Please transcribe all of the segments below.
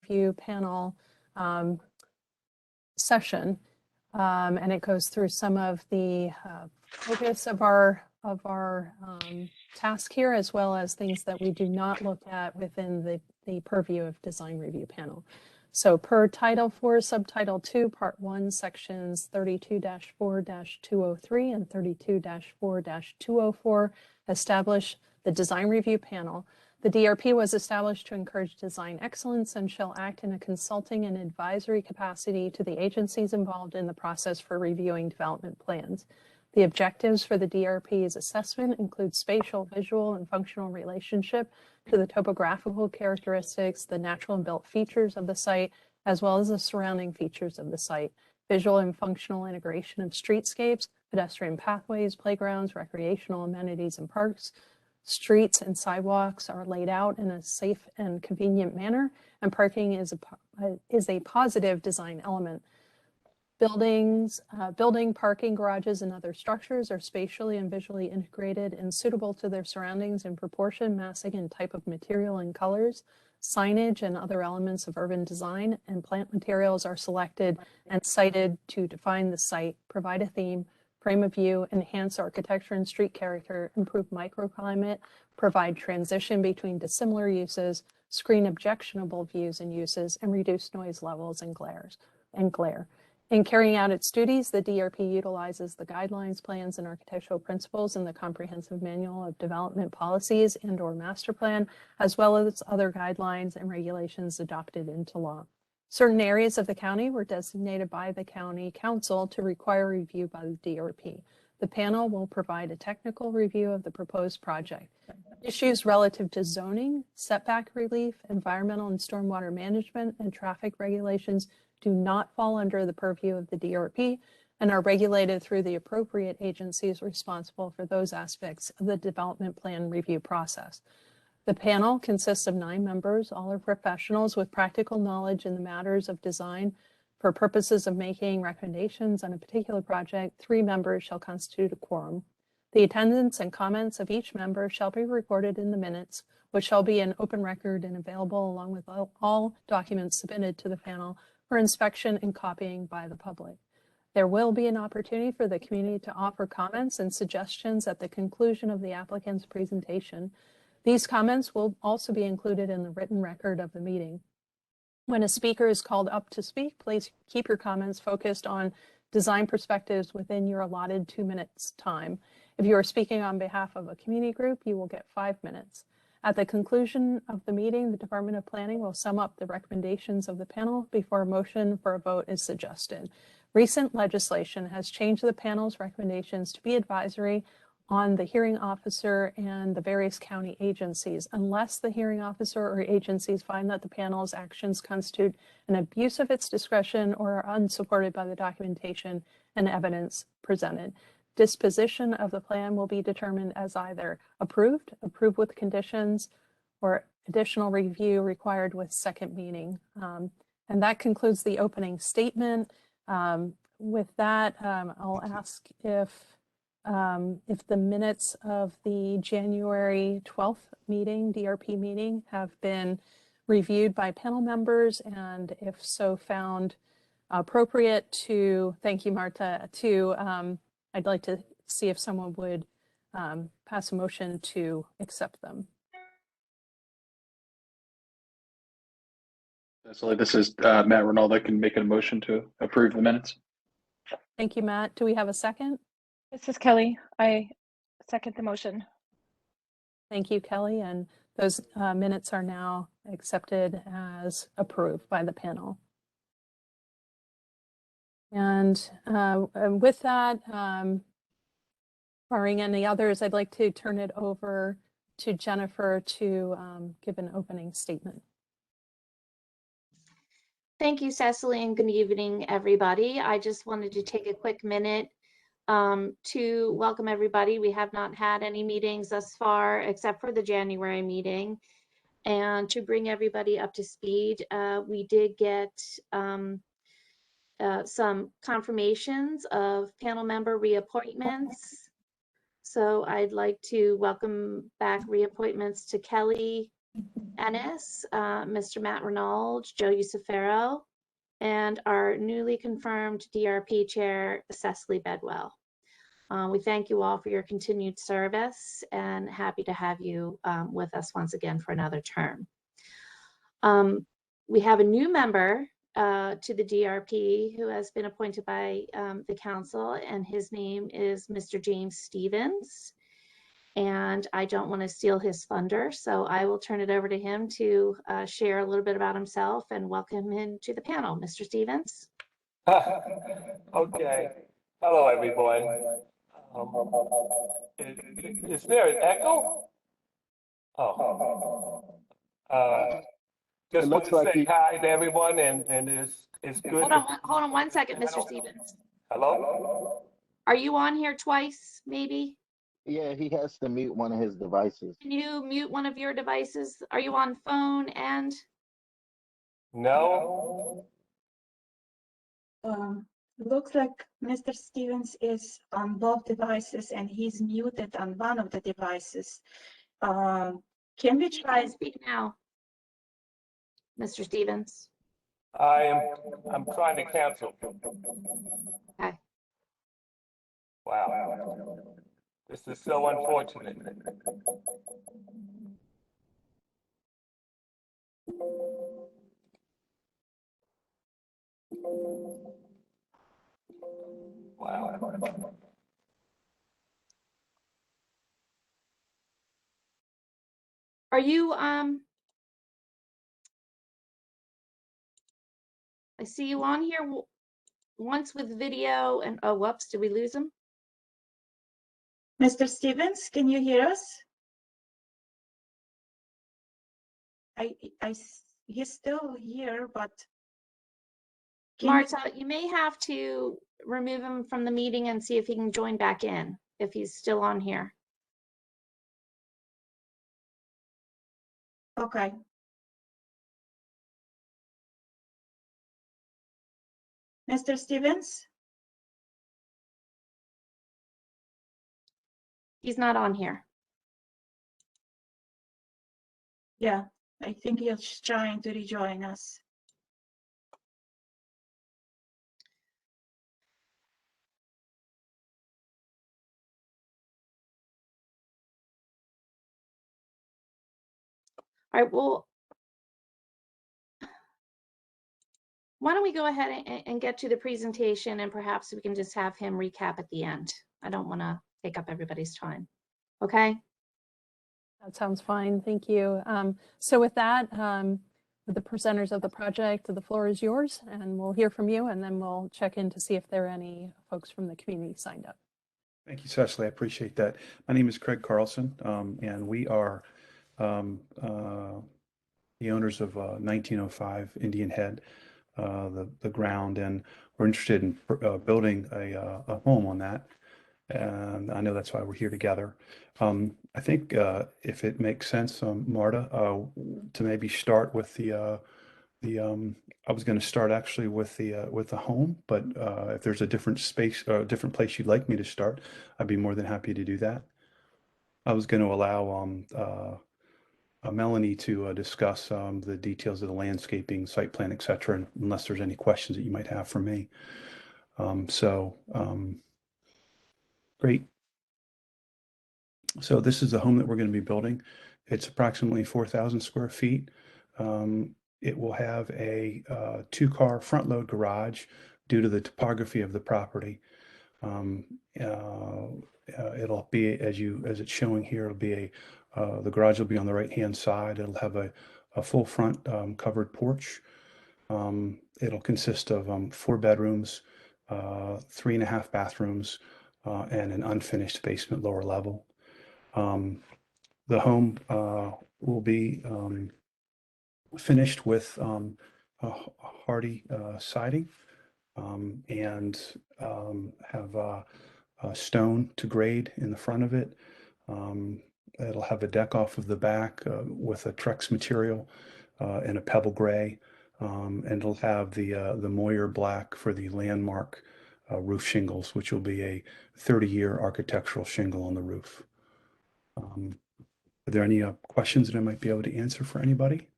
review panel session, and it goes through some of the focus of our task here, as well as things that we do not look at within the purview of design review panel. So per Title 4, Subtitle 2, Part 1, Sections 32-4-203 and 32-4-204 establish the design review panel. The DRP was established to encourage design excellence and shall act in a consulting and advisory capacity to the agencies involved in the process for reviewing development plans. The objectives for the DRP's assessment include spatial, visual, and functional relationship to the topographical characteristics, the natural and built features of the site, as well as the surrounding features of the site, visual and functional integration of streetscapes, pedestrian pathways, playgrounds, recreational amenities, and parks. Streets and sidewalks are laid out in a safe and convenient manner, and parking is a positive design element. Building, parking, garages, and other structures are spatially and visually integrated and suitable to their surroundings in proportion, massing, and type of material and colors. Signage and other elements of urban design and plant materials are selected and cited to define the site, provide a theme, frame of view, enhance architecture and street character, improve microclimate, provide transition between dissimilar uses, screen objectionable views and uses, and reduce noise levels and glare. In carrying out its duties, the DRP utilizes the guidelines, plans, and architectural principles in the Comprehensive Manual of Development Policies and/or Master Plan, as well as other guidelines and regulations adopted into law. Certain areas of the county were designated by the County Council to require review by the DRP. The panel will provide a technical review of the proposed project. Issues relative to zoning, setback relief, environmental and stormwater management, and traffic regulations do not fall under the purview of the DRP and are regulated through the appropriate agencies responsible for those aspects of the development plan review process. The panel consists of 9 members. All are professionals with practical knowledge in the matters of design. For purposes of making recommendations on a particular project, 3 members shall constitute a quorum. The attendance and comments of each member shall be recorded in the minutes, which shall be an open record and available along with all documents submitted to the panel for inspection and copying by the public. There will be an opportunity for the community to offer comments and suggestions at the conclusion of the applicant's presentation. These comments will also be included in the written record of the meeting. When a speaker is called up to speak, please keep your comments focused on design perspectives within your allotted 2 minutes time. If you are speaking on behalf of a community group, you will get 5 minutes. At the conclusion of the meeting, the Department of Planning will sum up the recommendations of the panel before a motion for a vote is suggested. Recent legislation has changed the panel's recommendations to be advisory on the hearing officer and the various county agencies, unless the hearing officer or agencies find that the panel's actions constitute an abuse of its discretion or are unsupported by the documentation and evidence presented. Disposition of the plan will be determined as either approved with conditions, or additional review required with second meeting. And that concludes the opening statement. With that, I'll ask if the minutes of the January 12th meeting, DRP meeting, have been reviewed by panel members, and if so found appropriate to, thank you, Marta, I'd like to see if someone would pass a motion to accept them. So this is Matt Ronaldo. Can make a motion to approve the minutes. Thank you, Matt. Do we have a second? This is Kelly. I second the motion. Thank you, Kelly. And those minutes are now accepted as approved by the panel. And with that, barring any others, I'd like to turn it over to Jennifer to give an opening statement. Thank you, Cecily, and good evening, everybody. I just wanted to take a quick minute to welcome everybody. We have not had any meetings thus far, except for the January meeting. And to bring everybody up to speed, we did get some confirmations of panel member reappointments. So I'd like to welcome back reappointments to Kelly, Ennis, Mr. Matt Renaud, Joe Usafero, and our newly confirmed DRP Chair, Cecily Bedwell. We thank you all for your continued service and happy to have you with us once again for another term. We have a new member to the DRP who has been appointed by the council, and his name is Mr. James Stevens. And I don't want to steal his thunder, so I will turn it over to him to share a little bit about himself and welcome him to the panel. Mr. Stevens? Okay. Hello, everyone. Is there an echo? Oh. Just want looks to like say he- hi to everyone, and it's good. Hold on one second, Mr. Stevens. Hello? Are you on here twice, maybe? Yeah, he has to mute one of his devices. Can you mute one of your devices? Are you on phone and? No? Looks like Mr. Stevens is on both devices and he's muted on one of the devices. Can we You try? can speak now, Mr. Stevens. I'm trying to cancel. Okay. Wow. This is so unfortunate. Wow. Are you, I see you on here once with video and, oh, whoops, did we lose him? Mr. Stevens, can you hear us? He's still here, but. Can you- Marta, you may have to remove him from the meeting and see if he can join back in, if he's still on here. Okay. Mr. Stevens? He's not on here. Yeah, I think he's trying to rejoin us. All right, well, why don't we go ahead and get to the presentation, and perhaps we can just have him recap at the end. I don't want to take up everybody's time. Okay? That sounds fine. Thank you. So with that, with the presenters of the project, the floor is yours, and we'll hear from you, and then we'll check in to see if there are any folks from the community signed up. Thank you, Cecily. I appreciate that. My name is Craig Carlson, and we are the owners of 1905 Indian Head, the ground, and we're interested in building a home on that. And I know that's why we're here together. I think if it makes sense, Marta, to maybe start with the I was going to start actually with the home, but if there's a different space or a different place you'd like me to start, I'd be more than happy to do that. I was going to allow Melanie to discuss the details of the landscaping, site plan, et cetera, unless there's any questions that you might have for me. Great. So this is the home that we're going to be building. It's approximately 4,000 square feet. It will have a two-car front-load garage due to the topography of the property. It'll be, as it's showing here, it'll be the garage will be on the right-hand side. It'll have a full front covered porch. It'll consist of 4 bedrooms, 3.5 bathrooms, and an unfinished basement lower level. The home will be finished with a hardy siding and have a stone to grade in the front of it. It'll have a deck off of the back with a Trex material and a pebble gray, and it'll have the Moyer black for the landmark roof shingles, which will be a 30-year architectural shingle on the roof. Are there any questions that I might be able to answer for anybody?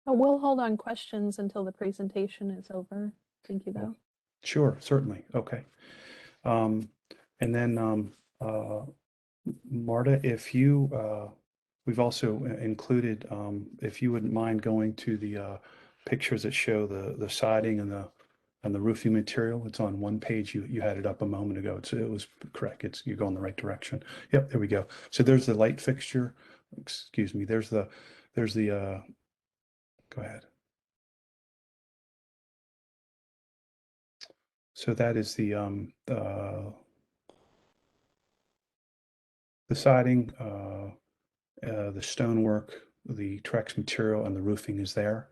We'll hold on questions until the presentation is over. Thank you, though. Sure, certainly. Okay. And then Marta, if you, we've also included, if you wouldn't mind going to the pictures that show the siding and the roofing material. It's on one page. You had it up a moment ago. It was correct. You're going the right direction. Yep, there we go. So there's the light fixture. Excuse me. There's the go ahead. So that is the siding, the stonework, the Trex material, and the roofing is there.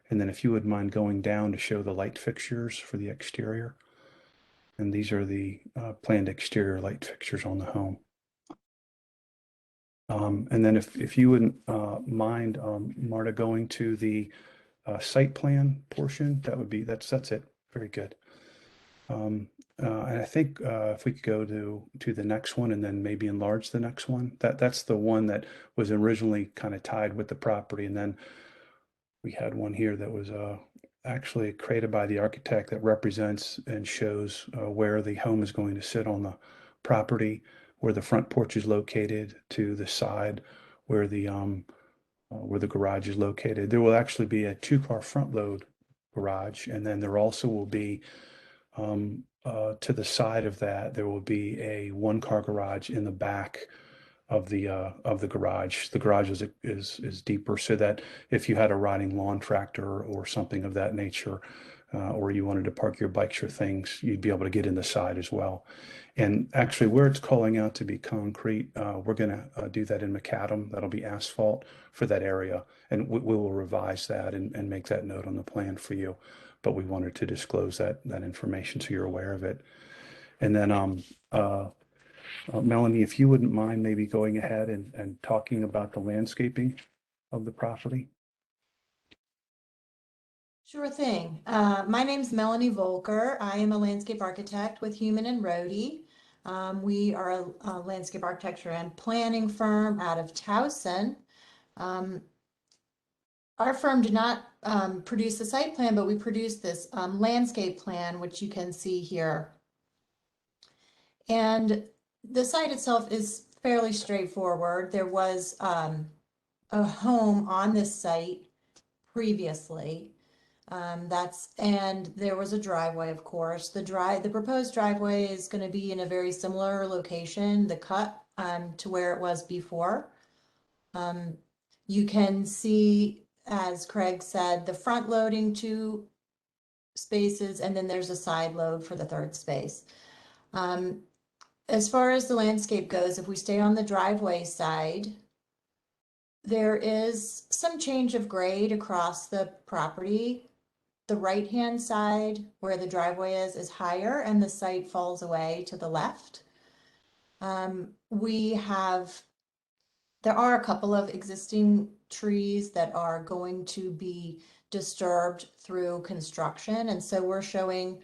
And then if you would mind going down to show the light fixtures for the exterior. And these are the planned exterior light fixtures on the home. And then if you wouldn't mind, Marta, going to the site plan portion, that's it. Very good. And I think if we could go to the next one and then maybe enlarge the next one, that's the one that was originally kind of tied with the property. And then we had one here that was actually created by the architect that represents and shows where the home is going to sit on the property, where the front porch is located, to the side where the garage is located. There will actually be a 2-car front load garage, and then there also will be to the side of that, there will be a 1-car garage in the back of the garage. The garage is deeper, so that if you had a riding lawn tractor or something of that nature, or you wanted to park your bikes or things, you'd be able to get in the side as well. And actually, where it's calling out to be concrete, we're going to do that in macadam. That'll be asphalt for that area, and we will revise that and make that note on the plan for you. But we wanted to disclose that information so you're aware of it. And then Melanie, if you wouldn't mind maybe going ahead and talking about the landscaping of the property. Sure thing. My name's Melanie Volker. I am a landscape architect with Human and Rohde. We are a landscape architecture and planning firm out of Towson. Our firm did not produce the site plan, but we produced this landscape plan, which you can see here. And the site itself is fairly straightforward. There was a home on this site previously. And there was a driveway, of course. The proposed driveway is going to be in a very similar location, the cut to where it was before. You can see, as Craig said, the front loading 2 spaces, and then there's a side load for the 3rd space. As far as the landscape goes, if we stay on the driveway side, there is some change of grade across the property. The right-hand side where the driveway is higher, and the site falls away to the left. There are a couple of existing trees that are going to be disturbed through construction, and so we're showing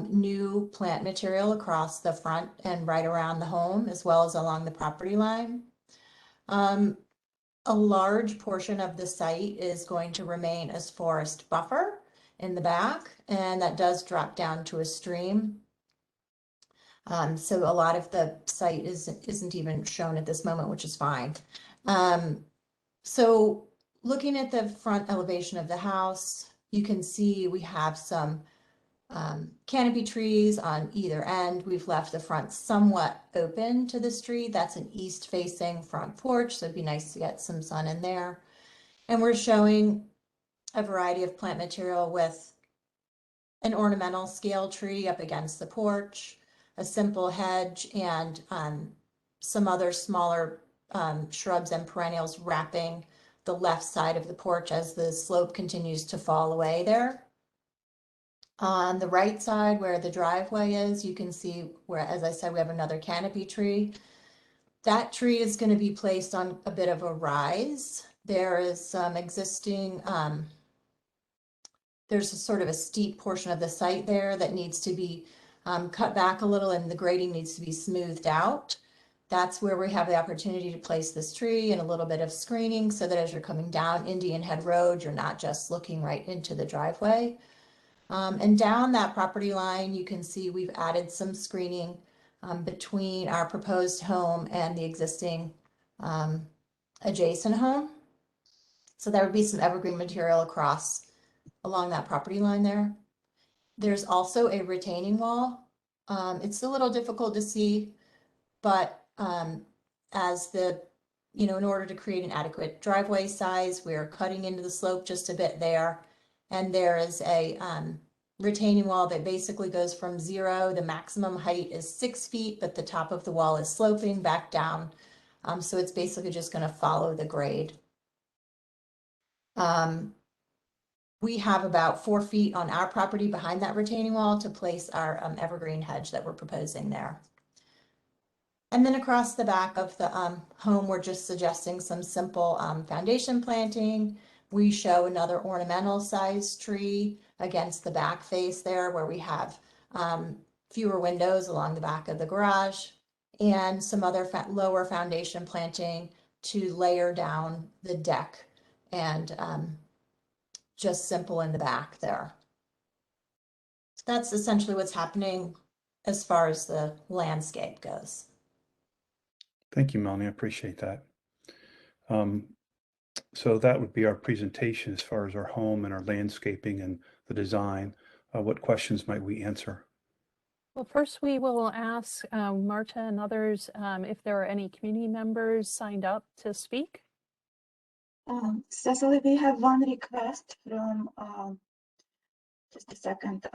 new plant material across the front and right around the home, as well as along the property line. A large portion of the site is going to remain as forest buffer in the back, and that does drop down to a stream. So a lot of the site isn't even shown at this moment, which is fine. So looking at the front elevation of the house, you can see we have some canopy trees on either end. We've left the front somewhat open to the street. That's an east-facing front porch, so it'd be nice to get some sun in there. And we're showing a variety of plant material with an ornamental scale tree up against the porch, a simple hedge, and some other smaller shrubs and perennials wrapping the left side of the porch as the slope continues to fall away there. On the right side where the driveway is, you can see where, as I said, we have another canopy tree. That tree is going to be placed on a bit of a rise. There is some existing, there's a sort of a steep portion of the site there that needs to be cut back a little, and the grading needs to be smoothed out. That's where we have the opportunity to place this tree and a little bit of screening so that as you're coming down Indian Head Road, you're not just looking right into the driveway. And down that property line, you can see we've added some screening between our proposed home and the existing adjacent home. So there would be some evergreen material across along that property line there. There's also a retaining wall. It's a little difficult to see, but as the, in order to create an adequate driveway size, we're cutting into the slope just a bit there. And there is a retaining wall that basically goes from 0. The maximum height is 6 feet, but the top of the wall is sloping back down. So it's basically just going to follow the grade. We have about 4 feet on our property behind that retaining wall to place our evergreen hedge that we're proposing there. And then across the back of the home, we're just suggesting some simple foundation planting. We show another ornamental sized tree against the back face there where we have fewer windows along the back of the garage, and some other lower foundation planting to layer down the deck, and just simple in the back there. That's essentially what's happening as far as the landscape goes. Thank you, Melanie. I appreciate that. So that would be our presentation as far as our home and our landscaping and the design. What questions might we answer? Well, first we will ask Marta and others if there are any community members signed up to speak. Cecily, we have one request from, just a second,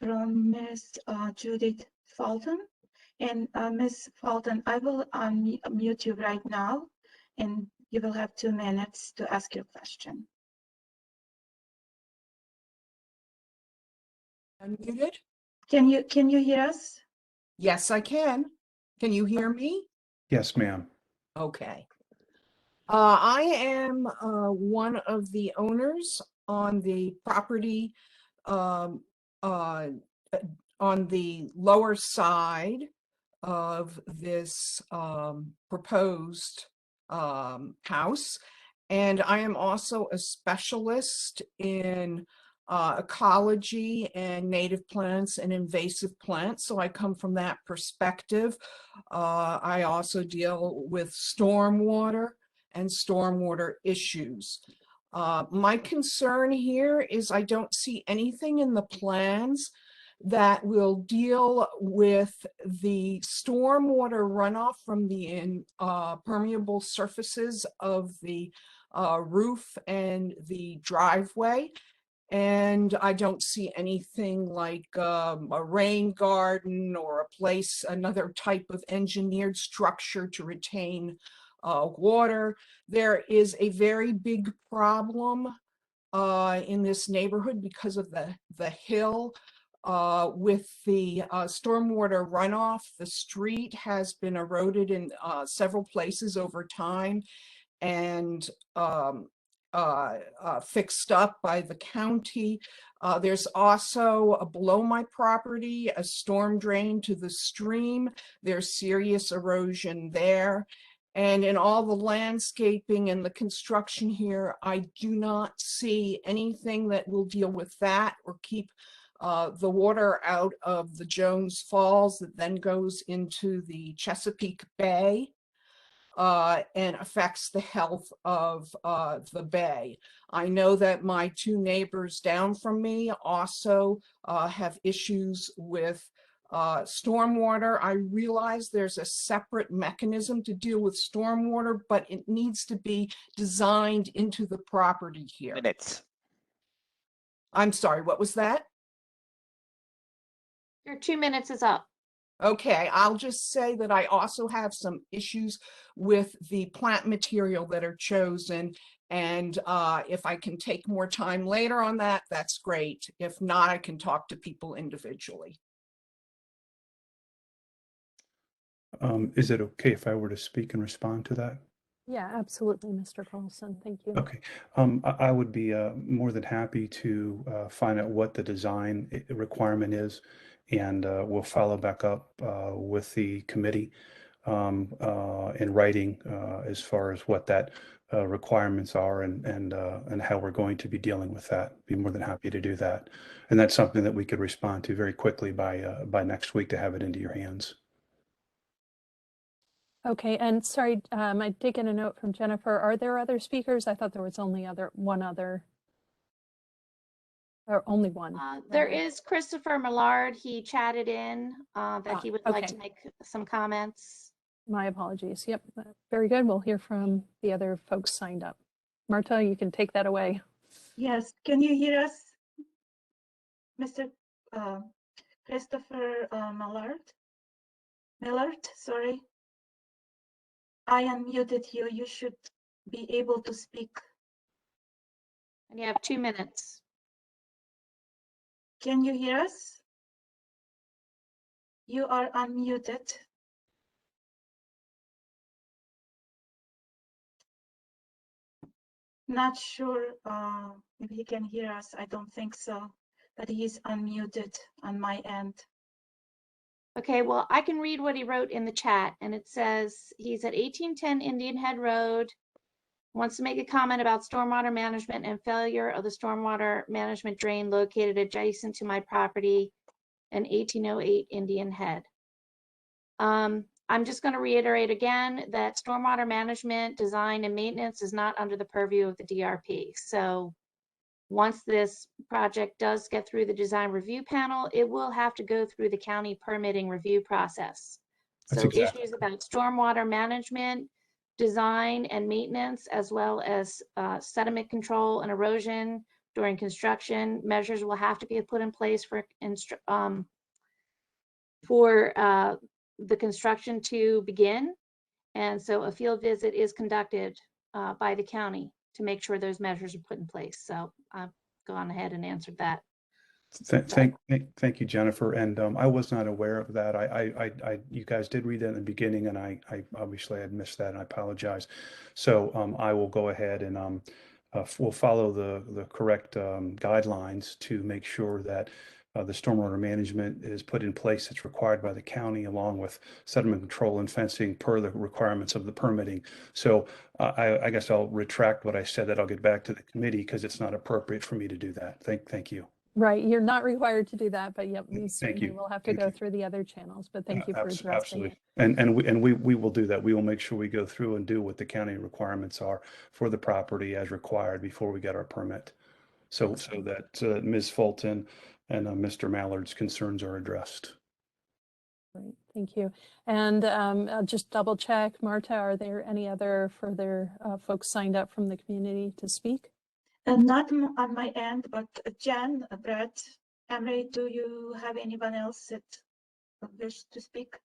from Ms. Judith Fulton. And Ms. Fulton, I will unmute you right now, and you will have 2 minutes to ask your question. Unmuted? Can you hear us? Yes, I can. Can you hear me? Yes, ma'am. Okay. I am one of the owners on the property on the lower side of this proposed house. And I am also a specialist in ecology and native plants and invasive plants. So I come from that perspective. I also deal with stormwater and stormwater issues. My concern here is I don't see anything in the plans that will deal with the stormwater runoff from the permeable surfaces of the roof and the driveway. And I don't see anything like a rain garden or a place, another type of engineered structure to retain water. There is a very big problem in this neighborhood because of the hill with the stormwater runoff. The street has been eroded in several places over time and fixed up by the county. There's also below my property a storm drain to the stream. There's serious erosion there. And in all the landscaping and the construction here, I do not see anything that will deal with that or keep the water out of the Jones Falls that then goes into the Chesapeake Bay and affects the health of the bay. I know that my 2 neighbors down from me also have issues with stormwater. I realize there's a separate mechanism to deal with stormwater, but it needs to be designed into the property here. Minutes. I'm sorry, what was that? Your 2 minutes is up. Okay, I'll just say that I also have some issues with the plant material that are chosen. And if I can take more time later on that, that's great. If not, I can talk to people individually. Is it okay if I were to speak and respond to that? Yeah, absolutely, Mr. Carlson. Thank you. Okay. I would be more than happy to find out what the design requirement is and we'll follow back up with the committee in writing as far as what that requirements are and how we're going to be dealing with that. Be more than happy to do that, and that's something that we could respond to very quickly by next week to have it into your hands. Okay, and sorry, I did get a note from Jennifer. Are there other speakers? I thought there was only one other, or only one. There rather. is Christopher Millard. He chatted in that he would like to okay. make some comments. My apologies. Yep, very good. We'll hear from the other folks signed up. Marta, you can take that away. Yes, can you hear us, Mr. Christopher Millard, sorry. I unmuted you. You should be able to speak. And you have 2 minutes. Can you hear us? You are unmuted. Not sure if he can hear us. I don't think so, but he's unmuted on my end. Okay, well, I can read what he wrote in the chat, and it says he's at 1810 Indian Head Road, wants to make a comment about stormwater management and failure of the stormwater management drain located adjacent to my property in 1808 Indian Head. I'm just going to reiterate again that stormwater management, design, and maintenance is not under the purview of the DRP. So once this project does get through the design review panel, it will have to go through the county permitting review process. So issues about stormwater management, design, and maintenance, as well as sediment control and erosion during construction, measures will have to be put in place for the construction to begin. And so a field visit is conducted by the county to make sure those measures are put in place. So I've gone ahead and answered that. Thank you, Jennifer. And I was not aware of that. You guys did read that in the beginning, and I obviously had missed that, and I apologize. So I will go ahead and we'll follow the correct guidelines to make sure that the stormwater management is put in place that's required by the county, along with sediment control and fencing per the requirements of the permitting. So I guess I'll retract what I said, that I'll get back to the committee because it's not appropriate for me to do that. Thank you. Right, you're not required to do that, but yep, we certainly you. will have to go through the other channels, but thank you for addressing Absolutely. it. And we will do that. We will make sure we go through and do what the county requirements are for the property as required before we get our permit. So that Ms. Fulton and Mr. Mallard's concerns are addressed. Great, thank you. And I'll just double check, Marta, are there any other further folks signed up from the community to speak? Not on my end, but Jen, Brett, Emery, do you have anyone else that wish to speak?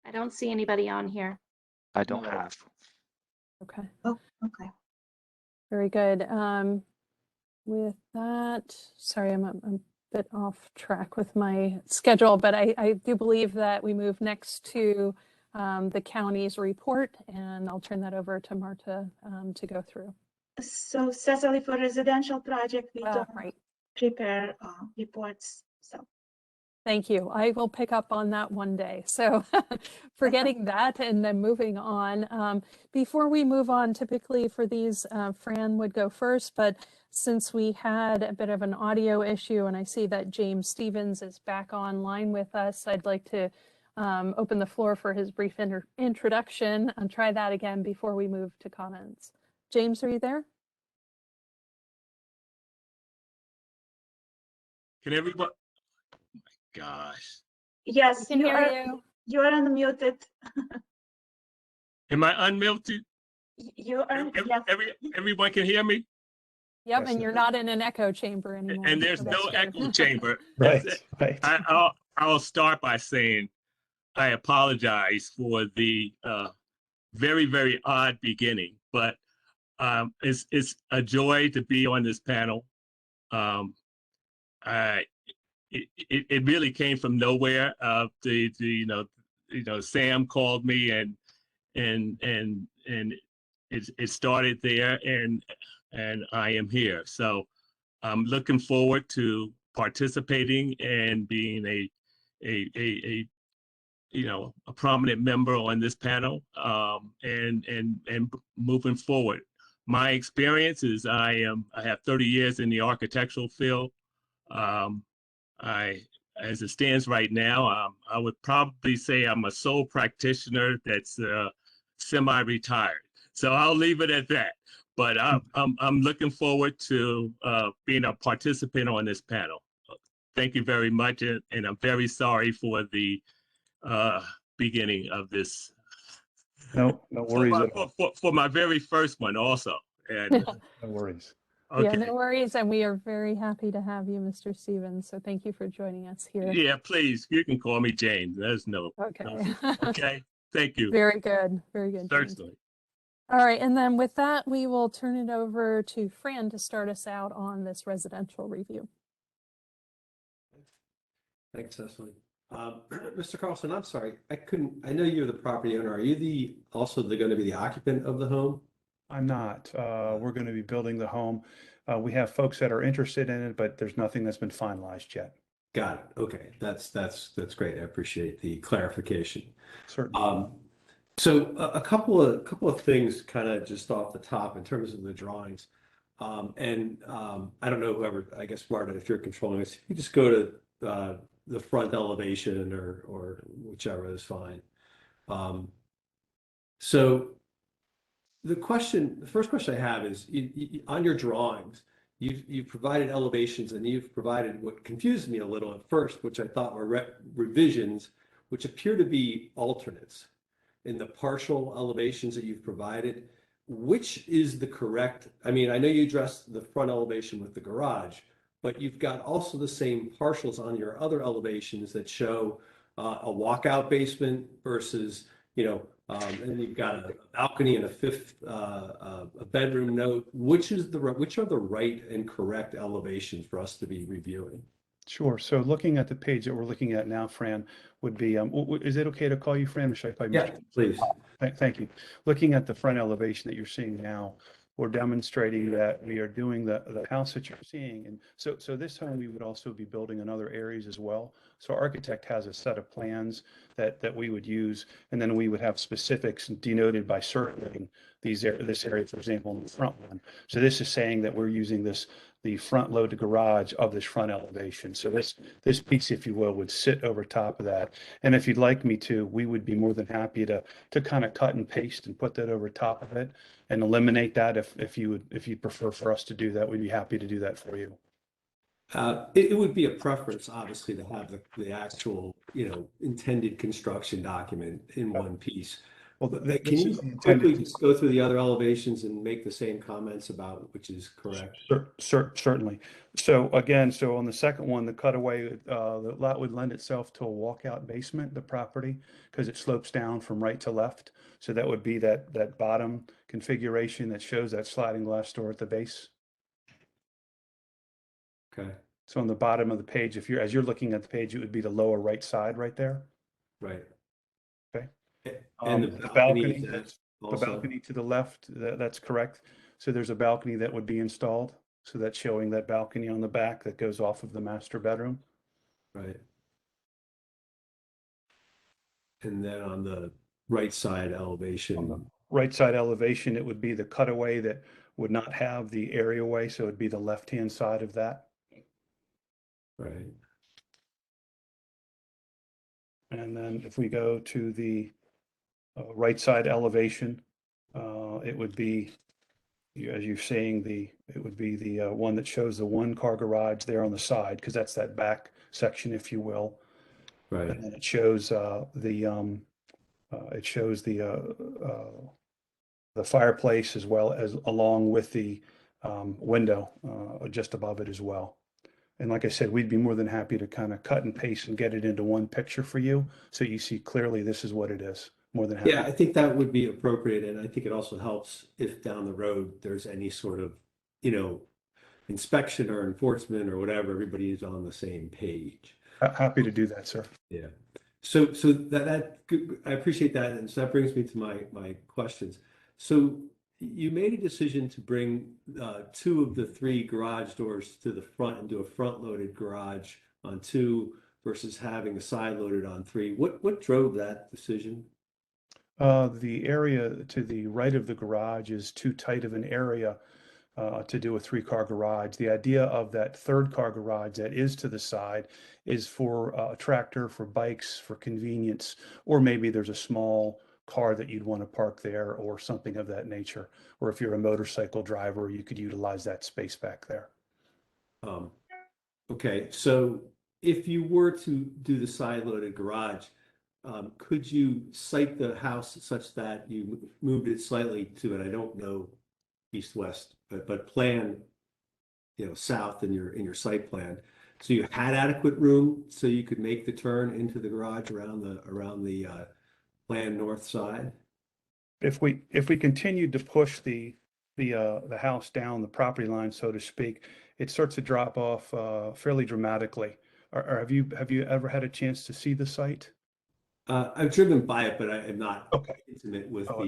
I don't see anybody on here. I don't have. Okay. Oh, okay. Very good. With that, sorry, I'm a bit off track with my schedule, but I do believe that we move next to the county's report, and I'll turn that over to Marta to go through. So Cecily, for residential project, we don't Right. prepare reports. So Thank you. I will pick up on that one day. So forgetting that and then moving on. Before we move on, typically for these, Fran would go first, but since we had a bit of an audio issue and I see that James Stevens is back online with us, I'd like to open the floor for his brief introduction and try that again before we move to comments. James, are you there? Can everybody? Oh my gosh. yes, Can hear you. You are unmuted. Am I unmuted? You are. Yes. Everyone can hear me? Yep, Yes, and you're not in an echo chamber anymore. And there's so no that's good. echo chamber. Right. I'll start by saying I apologize for the very, very odd beginning, but it's a joy to be on this panel. It really came from nowhere. Sam called me and it started there, and I am here. So I'm looking forward to participating and being a a prominent member on this panel, and moving forward. My experience is I have 30 years in the architectural field. As it stands right now, I would probably say I'm a sole practitioner that's semi-retired. So I'll leave it at that. But I'm looking forward to being a participant on this panel. Thank you very much, and I'm very sorry for the beginning of this. No worries at all. For my very first one also. And No worries. okay. Yeah, no worries. And we are very happy to have you, Mr. Stevens. So thank you for joining us here. Yeah, please, you can call me James. There's no. Okay. Okay, thank you. Very good. Very good. James. Certainly. All right. And then with that, we will turn it over to Fran to start us out on this residential review. Thanks, Cecily. Mr. Carlson, I'm sorry, I know you're the property owner. Are you also going to be the occupant of the home? I'm not. We're going to be building the home. We have folks that are interested in it, but there's nothing that's been finalized yet. Got it. Okay, that's great. I appreciate the clarification. Certainly. So a couple of things kind of just off the top in terms of the drawings. I don't know whoever, I guess Marta, if you're controlling this, you just go to the front elevation or whichever is fine. So the first question I have is on your drawings, you've provided elevations and you've provided what confused me a little at first, which I thought were revisions, which appear to be alternates in the partial elevations that you've provided. Which is the correct? I mean, I know you addressed the front elevation with the garage, but you've got also the same partials on your other elevations that show a walkout basement versus, and you've got a balcony and a fifth a bedroom note. Which are the right and correct elevations for us to be reviewing? Sure. So looking at the page that we're looking at now, Fran, would be, is it okay to call you Fran, or should I call you Mr.? Yeah, please. Thank you. Looking at the front elevation that you're seeing now, we're demonstrating that we are doing the house that you're seeing. And so this home, we would also be building in other areas as well. So our architect has a set of plans that we would use, and then we would have specifics denoted by circling this area, for example, in the front one. So this is saying that we're using the front loaded garage of this front elevation. So this piece, if you will, would sit over top of that. And if you'd like me to, we would be more than happy to kind of cut and paste and put that over top of it and eliminate that if you'd prefer for us to do that. We'd be happy to do that for you. It would be a preference, obviously, to have the actual, intended construction document in one piece. Well, can you quickly just go through the other elevations and make the same comments about which is correct? Certainly. So again, on the second one, the cutaway, the lot would lend itself to a walkout basement, the property, because it slopes down from right to left. So that would be that bottom configuration that shows that sliding glass door at the base. Okay. So on the bottom of the page, as you're looking at the page, it would be the lower right side right there. Right. Okay. And the balcony to the left, that's correct. So there's a balcony that would be installed. So that's showing that balcony on the back that goes off of the master bedroom. Right. And then on the right side elevation. On the right side elevation, it would be the cutaway that would not have the areaway. So it'd be the left-hand side of that. Right. And then if we go to the right side elevation, it would be, as you're seeing, it would be the one that shows the one car garage there on the side, because that's that back section, if you will. Right. And then it shows the fireplace as well as along with the window just above it as well. And like I said, we'd be more than happy to kind of cut and paste and get it into one picture for you, so you see clearly this is what it is. More than happy. Yeah, I think that would be appropriate, and I think it also helps if down the road there's any sort of, inspection or enforcement or whatever, everybody is on the same page. Happy to do that, sir. Yeah. So that I appreciate that, and so that brings me to my questions. So you made a decision to bring two of the three garage doors to the front and do a front-loaded garage on two versus having a side-loaded on three. What drove that decision? The area to the right of the garage is too tight of an area to do a three-car garage. The idea of that third car garage that is to the side is for a tractor, for bikes, for convenience, or maybe there's a small car that you'd want to park there or something of that nature. Or if you're a motorcycle driver, you could utilize that space back there. Okay, so if you were to do the side-loaded garage, could you site the house such that you moved it slightly to, and I don't know east-west, but plan, south in your site plan. So you had adequate room so you could make the turn into the garage around the planned north side? If we continued to push the house down the property line, so to speak, it starts to drop off fairly dramatically. Or have you ever had a chance to see the site? I've driven by it, but I am not Okay. intimate with Oh.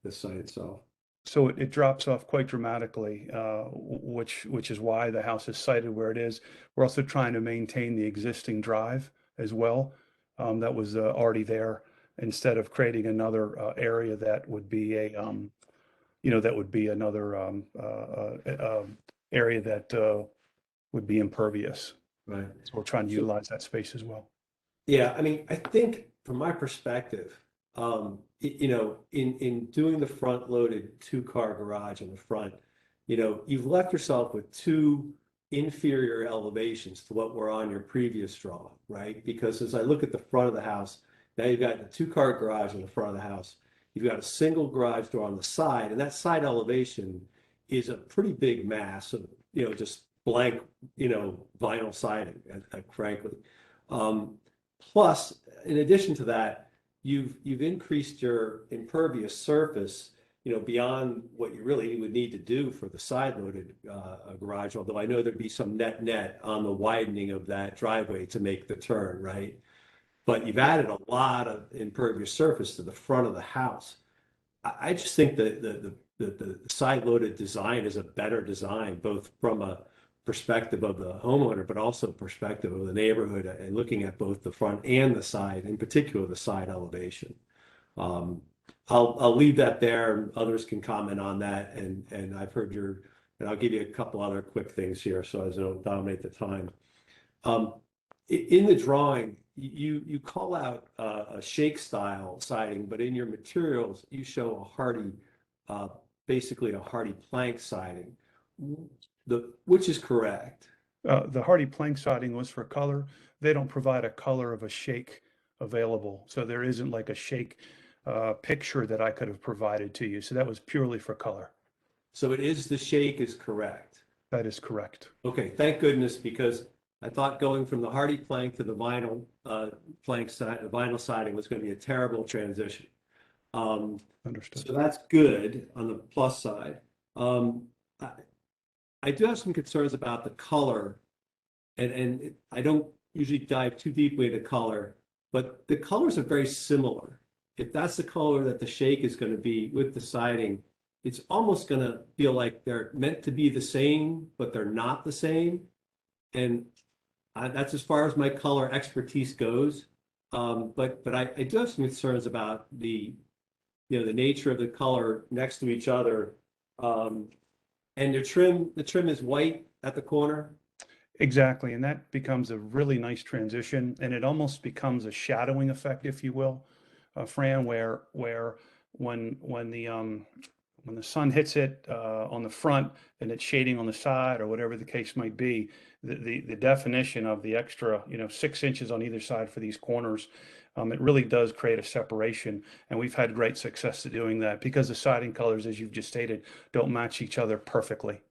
the site itself. So it drops off quite dramatically, which is why the house is sited where it is. We're also trying to maintain the existing drive as well, that was already there, instead of creating another area that would be another area that would be impervious. Right. So we're trying to So- utilize that space as well. Yeah, I mean, I think from my perspective, in doing the front-loaded two-car garage in the front, you've left yourself with two inferior elevations to what were on your previous drawing, right? Because as I look at the front of the house, now you've got the two-car garage in the front of the house. You've got a single garage door on the side, and that side elevation is a pretty big mass of, just blank, vinyl siding, frankly. Plus, in addition to that, you've increased your impervious surface, beyond what you really would need to do for the side-loaded garage. Although I know there'd be some net on the widening of that driveway to make the turn, right? But you've added a lot of impervious surface to the front of the house. I just think that the side-loaded design is a better design, both from a perspective of the homeowner, but also perspective of the neighborhood, and looking at both the front and the side, in particular the side elevation. I'll leave that there, and others can comment on that. And I've heard and I'll give you a couple other quick things here so as I don't dominate the time. In the drawing, you call out a shake style siding, but in your materials you show a hardy, basically a hardy plank siding. Which is correct. The hardy plank siding was for color. They don't provide a color of a shake available. So there isn't like a shake picture that I could have provided to you. So that was purely for color. So the shake is correct. That is correct. Okay, thank goodness, because I thought going from the hardy plank to the vinyl vinyl siding was going to be a terrible transition. Understood. So that's good on the plus side. I do have some concerns about the color, and I don't usually dive too deeply into color, but the colors are very similar. If that's the color that the shake is going to be with the siding, it's almost going to feel like they're meant to be the same, but they're not the same. And that's as far as my color expertise goes. But I do have some concerns about the nature of the color next to each other. And the trim is white at the corner. Exactly. And that becomes a really nice transition, and it almost becomes a shadowing effect, if you will, Fran, where when the sun hits it on the front and it's shading on the side, or whatever the case might be, the definition of the extra 6 inches on either side for these corners, it really does create a separation. And we've had great success at doing that because the siding colors, as you've just stated, don't match each other perfectly.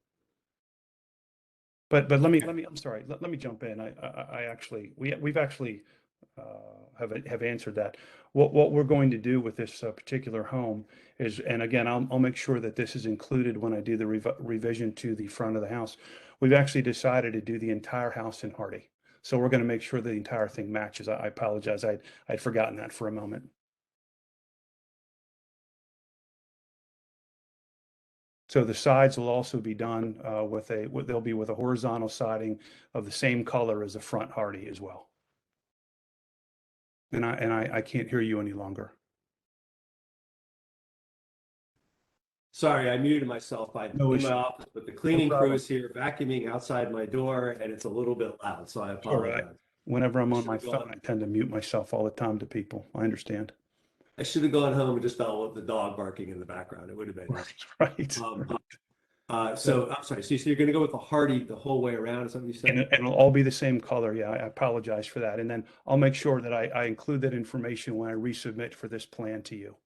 But let me I'm sorry, let me jump in. We've actually have answered that. What we're going to do with this particular home is, and again, I'll make sure that this is included when I do the revision to the front of the house. We've actually decided to do the entire house in hardy. So we're going to make sure the entire thing matches. I apologize. I'd forgotten that for a moment. So the sides will also be done they'll be with a horizontal siding of the same color as the front hardy as well. And I can't hear you any longer. Sorry, I muted myself. I'm No in issue. my office, but the cleaning crew problem. is here vacuuming outside my door, and it's a little bit loud, so I All right. apologize. Whenever I'm on my Should've phone, gone- I tend to mute myself all the time to people. I understand. I should have gone home and just felt with the dog barking in the background. It would have been. Right. So I'm sorry. So you're going to go with the hardy the whole way around? Is that what you said? And it'll all be the same color. Yeah, I apologize for that. And then I'll make sure that I include that information when I resubmit for this plan to you.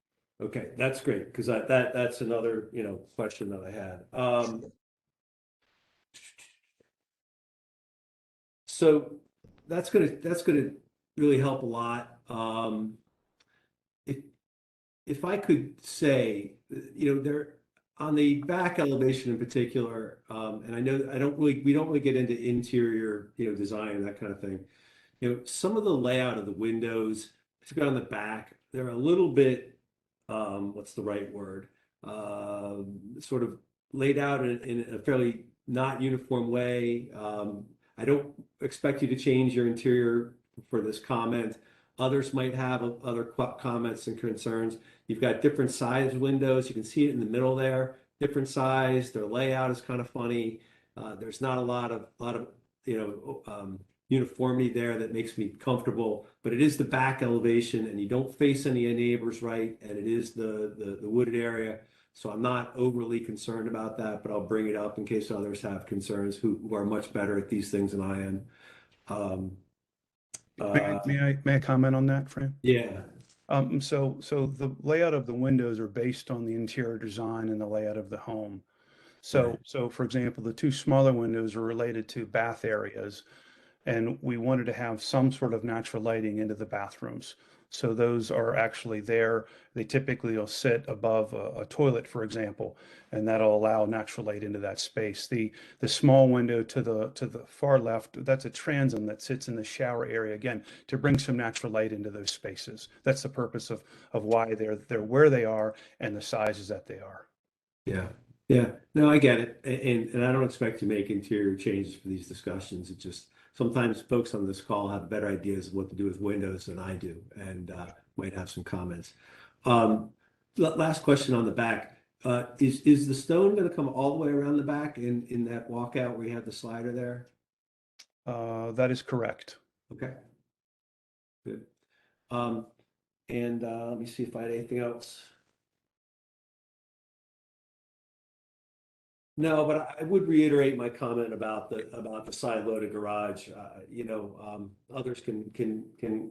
Okay, that's great because that's another question that I had. So that's gonna really help a lot. If I could say, there on the back elevation in particular, and I know we don't really get into interior, design and that kind of thing. Some of the layout of the windows, particularly on the back, they're a little bit, what's the right word? Sort of laid out in a fairly not uniform way. I don't expect you to change your interior for this comment. Others might have other comments and concerns. You've got different size windows. You can see it in the middle there, different size. Their layout is kind of funny. There's not a lot of uniformity there that makes me comfortable, but it is the back elevation and you don't face any neighbors, right? And it is the wooded area. So I'm not overly concerned about that, but I'll bring it up in case others have concerns who are much better at these things than I am. May I comment on that, Fran? Yeah. So the layout of the windows are based on the interior design and the layout of the home. So for example, the two smaller windows are related to bath areas, and we wanted to have some sort of natural lighting into the bathrooms. So those are actually there. They typically will sit above a toilet, for example, and that'll allow natural light into that space. The small window to the far left, that's a transom that sits in the shower area, again, to bring some natural light into those spaces. That's the purpose of why they're where they are and the sizes that they are. Yeah. Yeah. No, I get it. And I don't expect to make interior changes for these discussions. It just sometimes folks on this call have better ideas of what to do with windows than I do and might have some comments. Last question on the back. Is the stone going to come all the way around the back in that walkout where you have the slider there? That is correct. Okay. Good. And let me see if I had anything else. No, but I would reiterate my comment about the side-loaded garage. Others can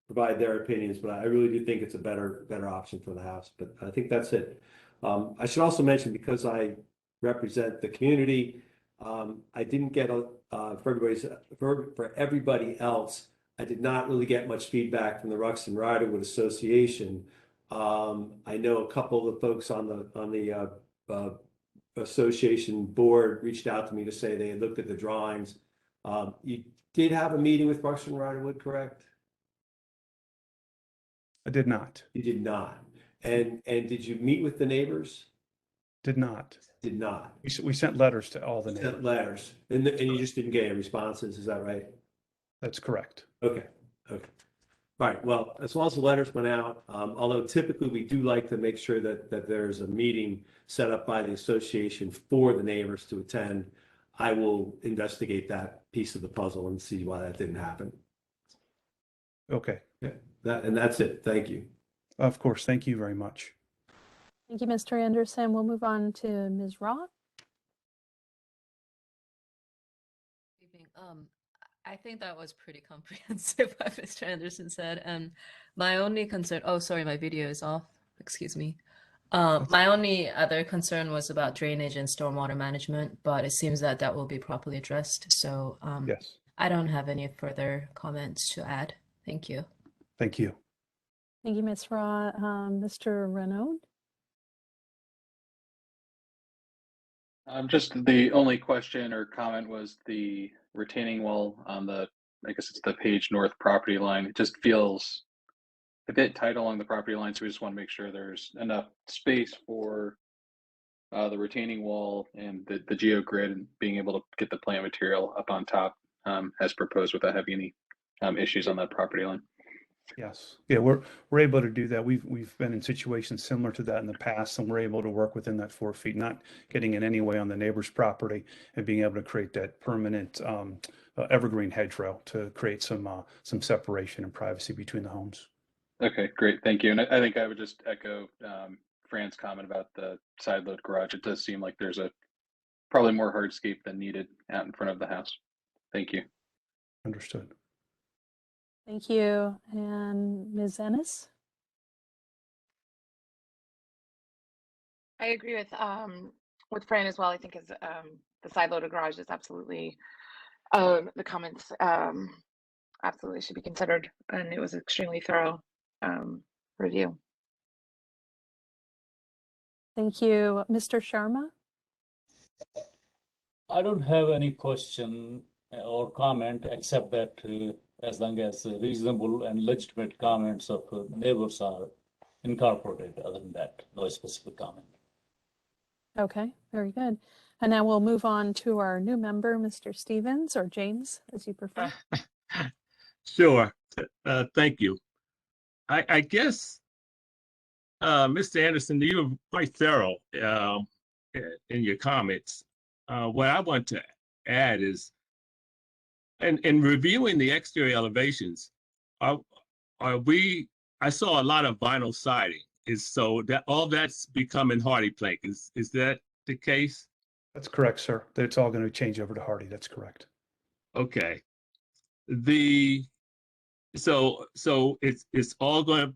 provide their opinions, but I really do think it's a better option for the house. But I think that's it. I should also mention, because I represent the community, I didn't get for everybody else. I did not really get much feedback from the Ruxton Riderwood Association. I know a couple of the folks on the association board reached out to me to say they had looked at the drawings. You did have a meeting with Ruxton Riderwood, correct? I did not. You did not. And did you meet with the neighbors? Did not. Did not. We sent letters to all the Sent neighbors. letters, and you just didn't get any responses. Is that right? That's correct. Okay. Okay. All right. Well, as long as the letters went out, although typically we do like to make sure that there's a meeting set up by the association for the neighbors to attend, I will investigate that piece of the puzzle and see why that didn't happen. Okay. Yeah. That's it. Thank you. Of course. Thank you very much. Thank you, Mr. Anderson. We'll move on to Ms. Roth. Evening. I think that was pretty comprehensive what Mr. Anderson said. And my only concern, oh, sorry, my video is off. Excuse me. My only other concern was about drainage and stormwater management, but it seems that that will be properly addressed. So Yes. I don't have any further comments to add. Thank you. Thank you. Thank you, Ms. Roth. Mr. Renaud? Just the only question or comment was the retaining wall on I guess it's the Page North property line. It just feels a bit tight along the property line, so we just want to make sure there's enough space for the retaining wall and the geogrid and being able to get the plant material up on top as proposed without having any issues on that property line. Yes. Yeah, we're able to do that. We've been in situations similar to that in the past, and we're able to work within that 4 feet, not getting in any way on the neighbor's property, and being able to create that permanent evergreen hedgerow to create some separation and privacy between the homes. Okay, great, thank you. And I think I would just echo Fran's comment about the side load garage. It does seem like there's probably more hardscape than needed out in front of the house. Thank you. Understood. Thank you. And Ms. Ennis? I agree with Fran as well. I think the side loaded garage is absolutely the comments absolutely should be considered, and it was extremely thorough review. Thank you. Mr. Sharma? I don't have any question or comment except that as long as reasonable and legitimate comments of neighbors are incorporated. Other than that, no specific comment. Okay, very good. And now we'll move on to our new member, Mr. Stevens, or James, as you prefer. Sure. Thank you. I guess, Mr. Anderson, you were quite thorough in your comments. What I want to add is, in reviewing the exterior elevations, I saw a lot of vinyl siding. So that all that's becoming hardy plank. Is that the case? That's correct, sir. It's all going to change over to hardy. That's correct. Okay. So it's all going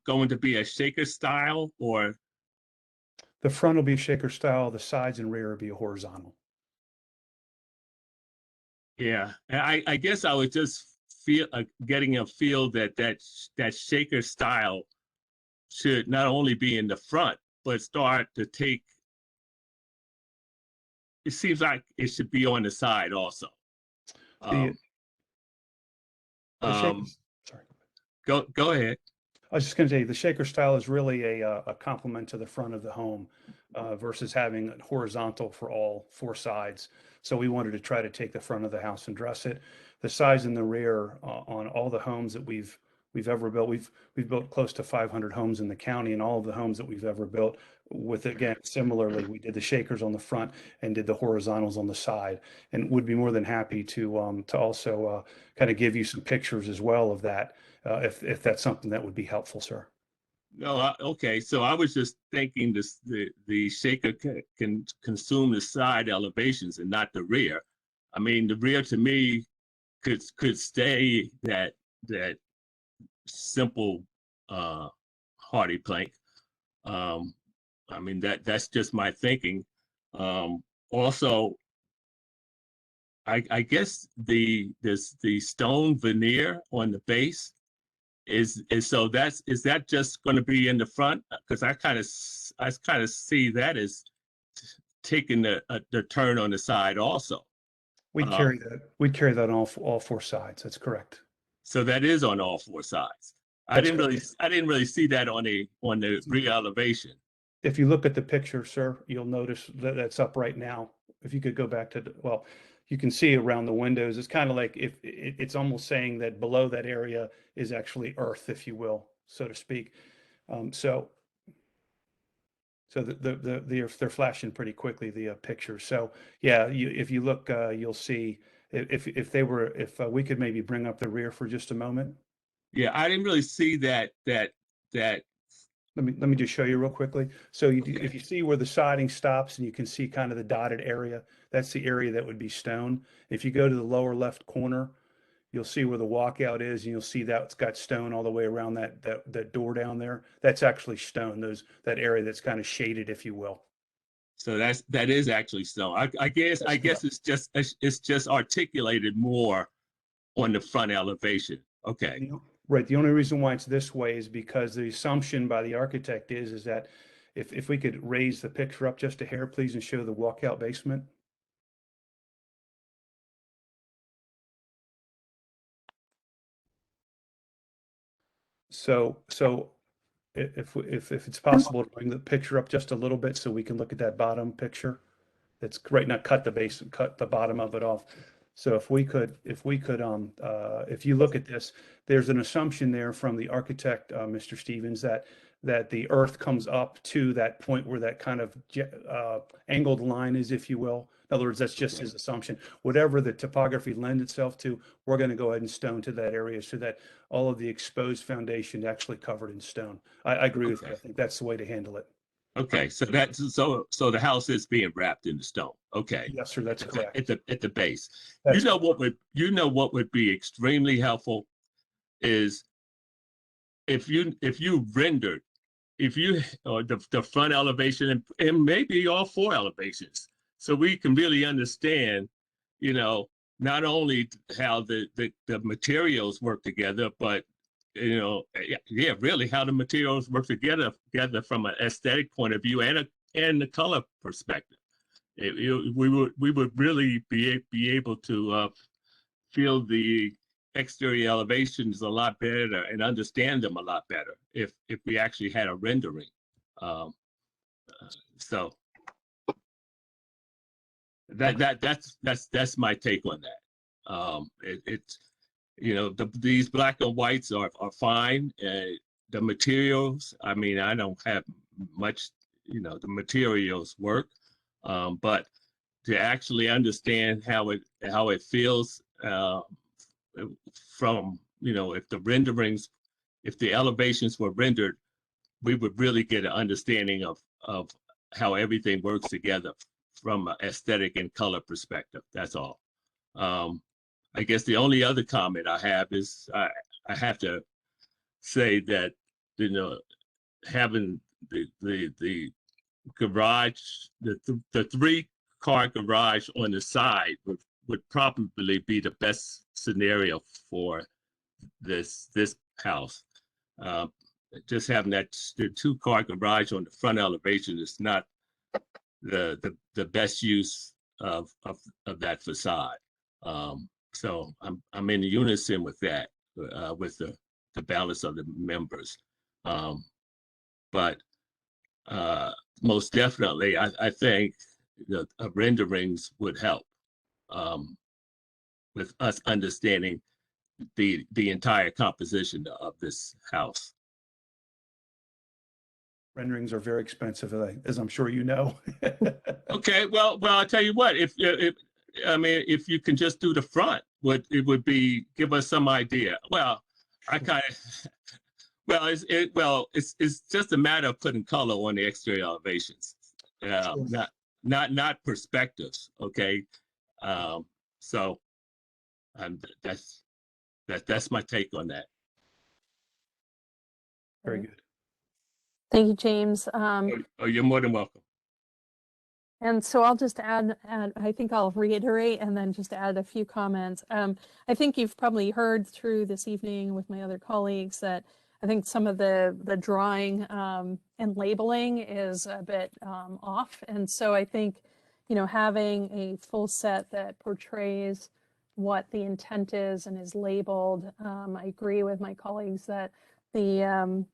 to be a shaker style, or The front will be shaker style. The sides and rear will be horizontal. yeah. And I guess I was just getting a feel that shaker style should not only be in the front, but start to take. It seems like it should be on the side also. The shaker, sorry. Go ahead. I was just going to say the shaker style is really a complement to the front of the home versus having it horizontal for all 4 sides. So we wanted to try to take the front of the house and dress it. The sides and the rear on all the homes that we've ever built. We've built close to 500 homes in the county, and all of the homes that we've ever built with, again, similarly, we did the shakers on the front and did the horizontals on the side, and would be more than happy to also kind of give you some pictures as well of that if that's something that would be helpful, sir. No, okay. So I was just thinking the shaker can consume the side elevations and not the rear. I mean, the rear to me could stay that simple hardy plank. I mean that's just my thinking. Also, I guess the stone veneer on the base is that just going to be in the front? Because I kind of see that as taking the turn on the side also. We'd carry that on all 4 sides. That's correct. So that is on all 4 sides. I didn't really see that on the rear elevation. If you look at the picture, sir, you'll notice that that's up right now. If you could go back to well, you can see around the windows. It's kind of like if it's almost saying that below that area is actually earth, if you will, so to speak. So they're flashing pretty quickly, the pictures. So yeah, if you look, you'll see if we could maybe bring up the rear for just a moment. Yeah, I didn't really see that. Let me just show you real quickly. So if you see where the siding stops and you can see kind of the dotted area, that's the area that would be stone. If you go to the lower left corner, you'll see where the walkout is, and you'll see that it's got stone all the way around that door down there. That's actually stone. That area that's kind of shaded, if you will. So that is actually stone. I guess it's just articulated more on the front elevation. Okay. Right. The only reason why it's this way is because the assumption by the architect is that if we could raise the picture up just a hair, please, and show the walkout basement. So if it's possible to bring the picture up just a little bit so we can look at that bottom picture. That's right now, cut the base and cut the bottom of it off. So if you look at this, there's an assumption there from the architect, Mr. Stevens, that the earth comes up to that point where that kind of angled line is, if you will. In other words, that's just his assumption. Whatever the topography lends itself to, we're going to go ahead and stone to that area so that all of the exposed foundation is actually covered in stone. I agree with you. I think that's the way to handle it. Okay, so so the house is being wrapped in the stone. Okay. Yes, sir, that's correct. At the base. That's what would be extremely helpful is if you rendered, or the front elevation and maybe all 4 elevations, so we can really understand, not only how the materials work together, but really how the materials work together from an aesthetic point of view and the color perspective. We would really be able to feel the exterior elevations a lot better and understand them a lot better if we actually had a rendering. So that's my take on that. These black and whites are fine. The materials, I mean, I don't have much, the materials work, but to actually understand how it feels from, if the elevations were rendered, we would really get an understanding of how everything works together from an aesthetic and color perspective. That's all. I guess the only other comment I have is I have to say that, having the garage, the 3-car garage on the side would probably be the best scenario for this house. Just having the 2-car garage on the front elevation is not the best use of that facade. So I'm in unison with that, with the balance of the members. But most definitely, I think the renderings would help with us understanding the entire composition of this house. Renderings are very expensive, as I'm sure you know. Okay, well, I'll tell you what. If you can just do the front, it would be give us some idea. Well, it's just a matter of putting color on the exterior elevations, not perspectives. Okay, so that's my take on that. Very good. Thank you, James. You're more than welcome. And so I'll just add, I think I'll reiterate and then just add a few comments. I think you've probably heard through this evening with my other colleagues that I think some of the drawing and labeling is a bit off. And so I think, having a full set that portrays what the intent is and is labeled, I agree with my colleagues that it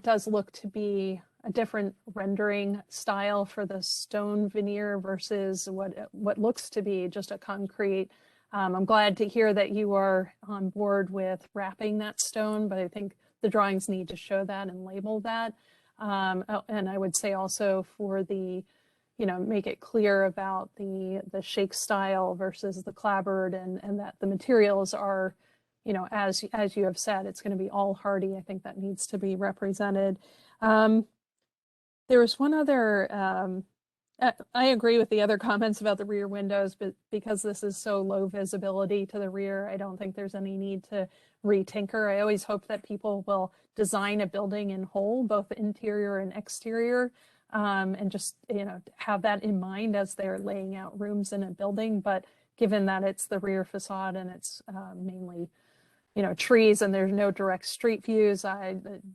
does look to be a different rendering style for the stone veneer versus what looks to be just a concrete. I'm glad to hear that you are on board with wrapping that stone, but I think the drawings need to show that and label that. And I would say also for the, make it clear about the shake style versus the clapboard and that the materials are, as you have said, it's going to be all hardy. I think that needs to be represented. There was one other, I agree with the other comments about the rear windows, but because this is so low visibility to the rear, I don't think there's any need to re-tinker. I always hope that people will design a building in whole, both interior and exterior, and just, have that in mind as they're laying out rooms in a building. But given that it's the rear facade and it's mainly trees and there's no direct street views,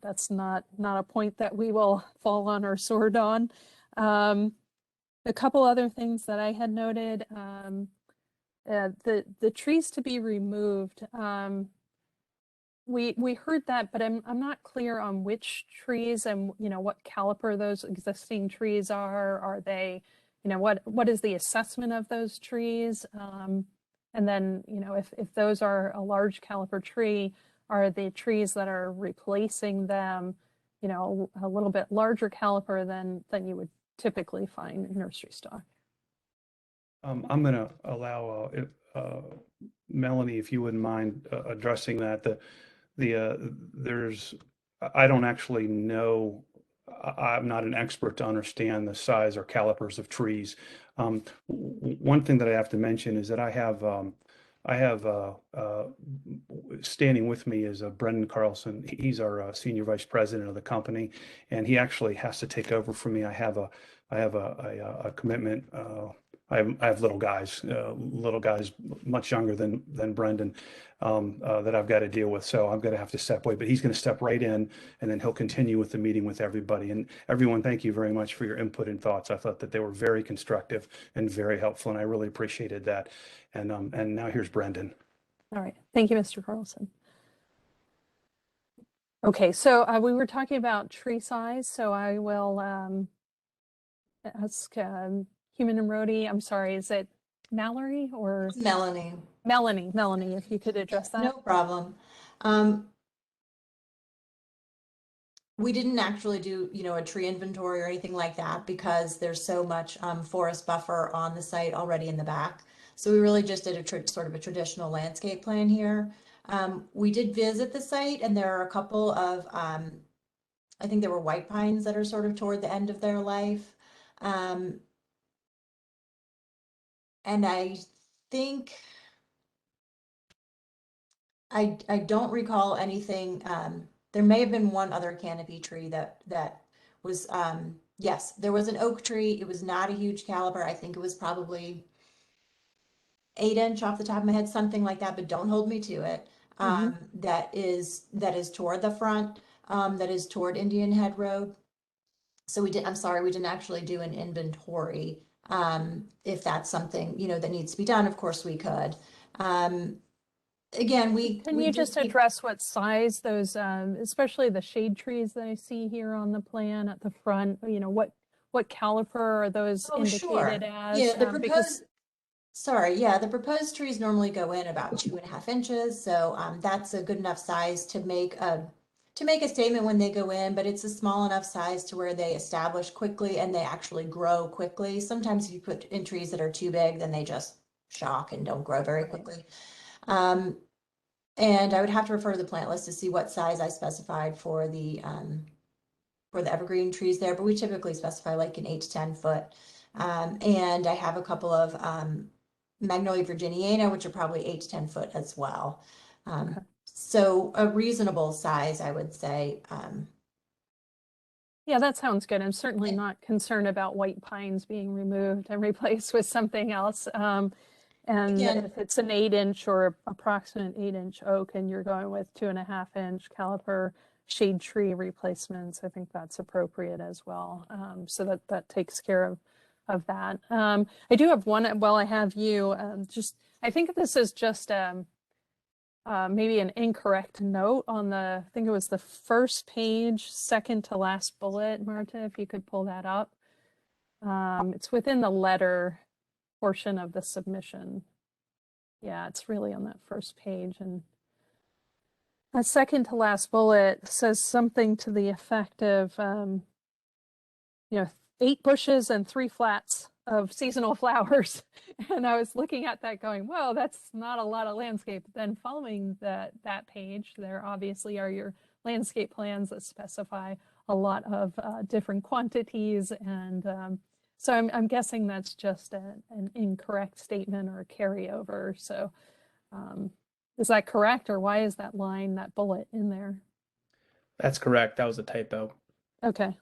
that's not a point that we will fall on our sword on. A couple other things that I had noted, the trees to be removed. we heard that, but I'm not clear on which trees and, you know, what caliper those existing trees are. Are they, you know, what is the assessment of those trees? And then, you know, if those are a large caliper tree, are the trees that are replacing them, you know, a little bit larger caliper than you would typically find in nursery stock? I'm going to allow Melanie, if you wouldn't mind addressing that. There's, I don't actually know. I'm not an expert to understand the size or calipers of trees. One thing that I have to mention is that I have standing with me is Brendan Carlson. He's our senior vice president of the company, and he actually has to take over for me. I have a commitment. I have little guys much younger than Brendan that I've got to deal with. So I'm going to have to step away, but he's going to step right in, and then he'll continue with the meeting with everybody. And everyone, thank you very much for your input and thoughts. I thought that they were very constructive and very helpful, and I really appreciated that. And now here's Brendan. All right, thank you, Mr. Carlson. Okay, so we were talking about tree size, so I will ask Human and Rhodey. I'm sorry, is it Mallory or Melanie. Melanie, if you could address that. No problem. We didn't actually do, you know, a tree inventory or anything like that because there's so much forest buffer on the site already in the back. So we really just did a sort of a traditional landscape plan here. We did visit the site, and there are a couple of, I think there were white pines that are sort of toward the end of their life. And I think, I don't recall anything, there may have been one other canopy tree that was, yes, there was an oak tree. It was not a huge caliber. I think it was probably 8-inch off the top of my head, something like that, but don't hold me to it. That is toward the front, that is toward Indian Head Road. So I'm sorry, we didn't actually do an inventory. If that's something, you know, that needs to be done, of course we could. Again, Can you just address what size those, especially the shade trees that I see here on the plan at the front, you know, what caliper are those indicated as? Yeah, the proposed, the proposed trees normally go in about 2.5 inches. So that's a good enough size to make a statement when they go in, but it's a small enough size to where they establish quickly and they actually grow quickly. Sometimes if you put in trees that are too big, then they just shock and don't grow very quickly. And I would have to refer to the plant list to see what size I specified for the evergreen trees there, but we typically specify like an 8 to 10 foot. And I have a couple of Magnolia virginiana, which are probably 8 to 10 foot as well. So a reasonable size, I would say. Yeah, that sounds good. I'm certainly not concerned about white pines being removed and replaced with something else. And Again, if it's an 8-inch or approximate 8-inch oak and you're going with 2.5-inch caliper shade tree replacements, I think that's appropriate as well. So that takes care of that. I do have one, while I have you, I think this is just maybe an incorrect note on I think it was the first page, second to last bullet, Marta, if you could pull that up. It's within the letter portion of the submission. Yeah, it's really on that first page. And that second to last bullet says something to the effect of, you know, 8 bushes and 3 flats of seasonal flowers. And I was looking at that going, whoa, that's not a lot of landscape. Then following that page, there obviously are your landscape plans that specify a lot of different quantities. And so I'm guessing that's just an incorrect statement or a carryover. So is that correct, or why is that line, that bullet in there? That's correct. That was a typo. Okay.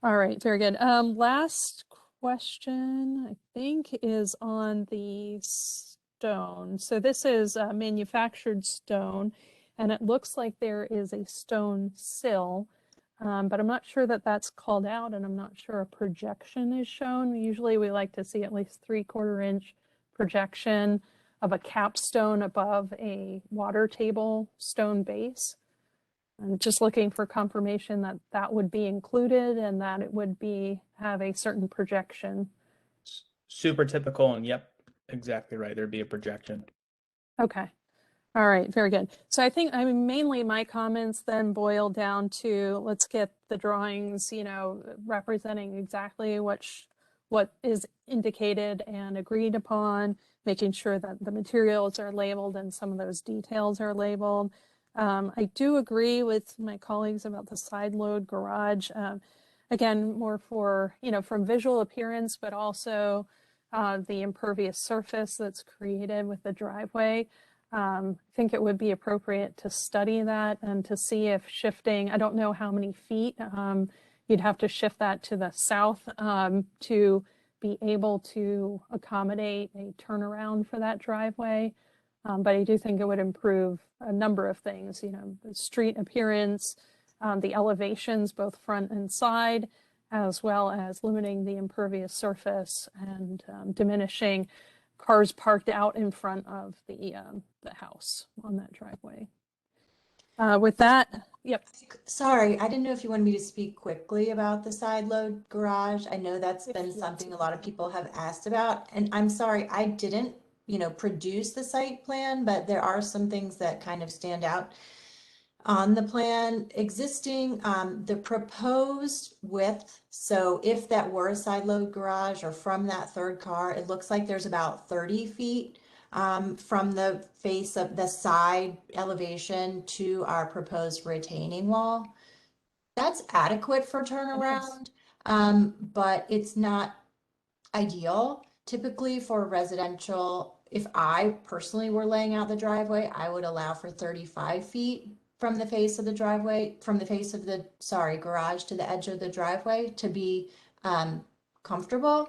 All right, very good. Last question, I think, is on the stone. So this is manufactured stone, and it looks like there is a stone sill. But I'm not sure that that's called out, and I'm not sure a projection is shown. Usually we like to see at least 3/4 inch projection. of a capstone above a water table stone base. I'm just looking for confirmation that that would be included and that it would have a certain projection. Super typical, and yep, exactly right. There'd be a projection. Okay. All right, very good. So I think, I mean, mainly my comments then boil down to, let's get the drawings, you know, representing exactly what is indicated and agreed upon, making sure that the materials are labeled and some of those details are labeled. I do agree with my colleagues about the side load garage. Again, more for, you know, from visual appearance, but also the impervious surface that's created with the driveway. I think it would be appropriate to study that and to see if shifting, I don't know how many feet, you'd have to shift that to the south to be able to accommodate a turnaround for that driveway. But I do think it would improve a number of things, you know, the street appearance, the elevations, both front and side, as well as limiting the impervious surface and diminishing cars parked out in front of the house on that driveway. With that, yep. Sorry, I didn't know if you wanted me to speak quickly about the side load garage. I know that's been something a lot of people have asked about, and I'm sorry, I didn't, you know, produce the site plan, but there are some things that kind of stand out on the plan. Existing, the proposed width, so if that were a side load garage or from that third car, it looks like there's about 30 feet from the face of the side elevation to our proposed retaining wall. That's adequate for turnaround, but it's not ideal. Typically for residential, if I personally were laying out the driveway, I would allow for 35 feet from the face of the driveway, from the face of the, garage to the edge of the driveway to be comfortable.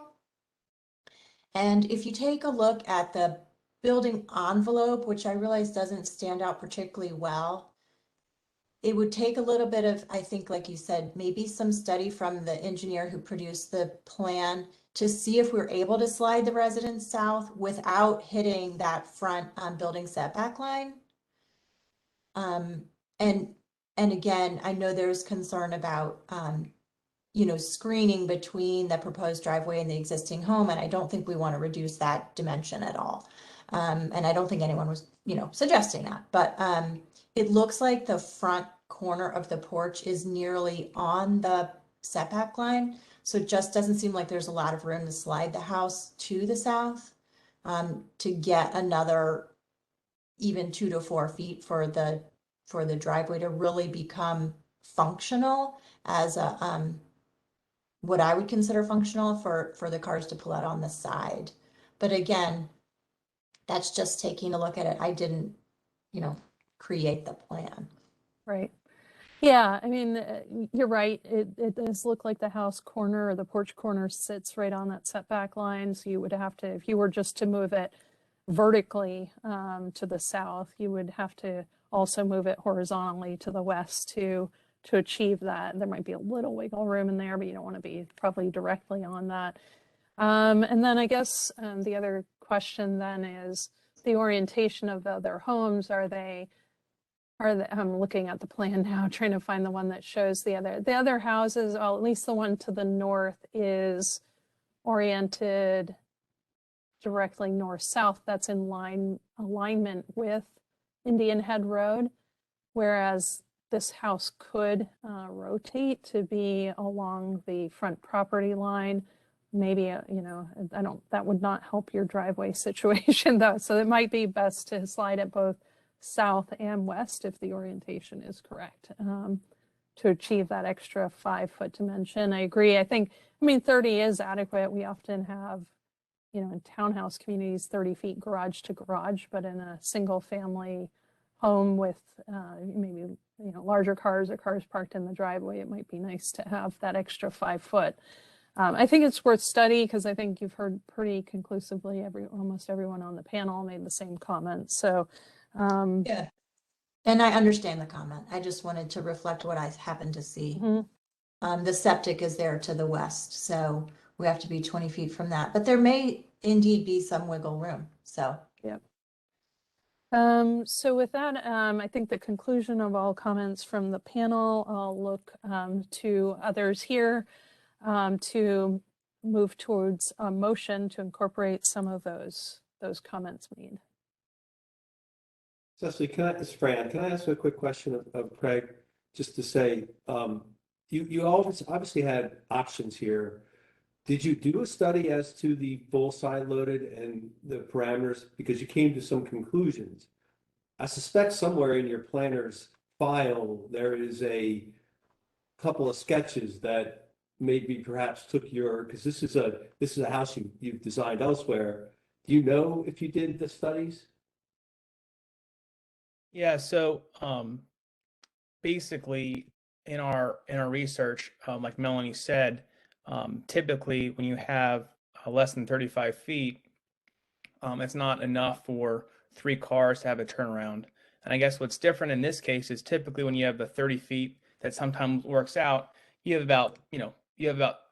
And if you take a look at the building envelope, which I realize doesn't stand out particularly well, it would take a little bit of, I think, like you said, maybe some study from the engineer who produced the plan to see if we're able to slide the residence south without hitting that front building setback line. And again, I know there's concern about, you know, screening between the proposed driveway and the existing home, and I don't think we want to reduce that dimension at all. And I don't think anyone was, you know, suggesting that, but it looks like the front corner of the porch is nearly on the setback line. So it just doesn't seem like there's a lot of room to slide the house to the south to get another even 2 to 4 feet for the driveway to really become functional as a what I would consider functional for the cars to pull out on the side. But again, that's just taking a look at it. I didn't, you know, create the plan. Right. Yeah, I mean, you're right. It does look like the house corner or the porch corner sits right on that setback line. So you would have to, if you were just to move it vertically to the south, you would have to also move it horizontally to the west to achieve that. There might be a little wiggle room in there, but you don't want to be probably directly on that. And then I guess the other question then is the orientation of the other homes. I'm looking at the plan now, trying to find the one that shows the other houses, well, at least the one to the north is oriented directly north-south. That's in alignment with Indian Head Road, whereas this house could rotate to be along the front property line. Maybe, you know, that would not help your driveway situation though. So it might be best to slide it both south and west if the orientation is correct to achieve that extra 5-foot dimension. I agree. I mean, 30 is adequate. We often have, you know, in townhouse communities, 30 feet garage to garage, but in a single family home with maybe, you know, larger cars or cars parked in the driveway, it might be nice to have that extra 5 foot. I think it's worth study because I think you've heard pretty conclusively almost everyone on the panel made the same comment. So yeah. And I understand the comment. I just wanted to reflect what I happened to see. The septic is there to the west, so we have to be 20 feet from that. But there may indeed be some wiggle room. So yep. So with that, I think the conclusion of all comments from the panel, I'll look to others here to move towards a motion to incorporate some of those comments made. Cecily, it's Fran, can I ask a quick question of Craig? Just to say, you always obviously had options here. Did you do a study as to the full side loaded and the parameters? Because you came to some conclusions. I suspect somewhere in your planner's file, there is a couple of sketches that maybe perhaps took your, because this is a house you've designed elsewhere. Do you know if you did the studies? Yeah, so basically in our research, like Melanie said, typically when you have less than 35 feet, it's not enough for 3 cars to have a turnaround. And I guess what's different in this case is typically when you have the 30 feet that sometimes works out, you have about